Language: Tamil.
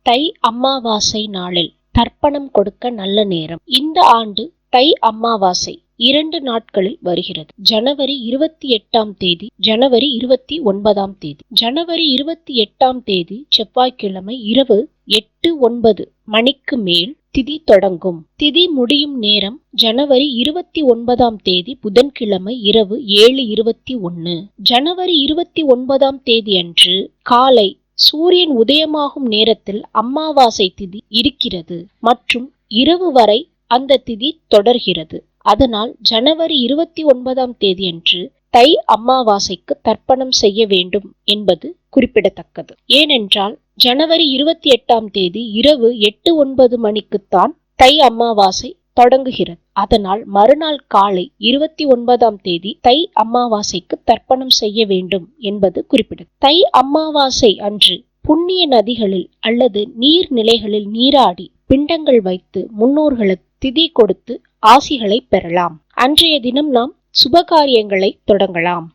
தை அமாவாசை நாளில் தர்ப்பணம் கொடுக்க நல்ல நேரம். இந்த ஆண்டு தை அமாவாசை 2 நாட்களில் வருகிறது. ஜனவரி 28ஆம் தேதி, ஜனவரி 29ஆம் தேதி. ஜனவரி 28ஆம் தேதி செவ்வாய்க்கிழமை இரவு 8-9 மணிக்கு மேல் திதி தொடங்கும். திதி முடியும் நேரம் ஜனவரி 29ஆம் தேதி புதன்கிழமை இரவு 7:21. ஜனவரி 29ஆம் தேதி அன்று காலை சூரியன் உதயமாகும் நேரத்தில் அமாவாசை திதி இருக்கிறது மற்றும் இரவு வரை அந்த திதி தொடர்கிறது. அதனால் ஜனவரி 29ஆம் தேதி அன்று தை அமாவாசைக்கு தர்ப்பணம் செய்ய வேண்டும் என்பது குறிப்பிடத்தக்கது. ஏனென்றால் ஜனவரி 28ஆம் தேதி இரவு 8-9 மணிக்குத்தான் தை அமாவாசை தொடங்குகிறது. அதனால் மறுநாள் காலை 29ஆம் தேதி தை அமாவாசைக்கு தர்ப்பணம் செய்ய வேண்டும் என்பது குறிப்பிடத்தக்கது. தை அமாவாசை அன்று புண்ணிய நதிகளில் அல்லது நீர்நிலைகளில் நீராடி பிண்டங்கள் வைத்து முன்னோர்களுக்கு திதி கொடுத்து ஆசிகளை பெறலாம். அன்றைய தினம் நாம் சுபகாரியங்களை தொடங்கலாம்.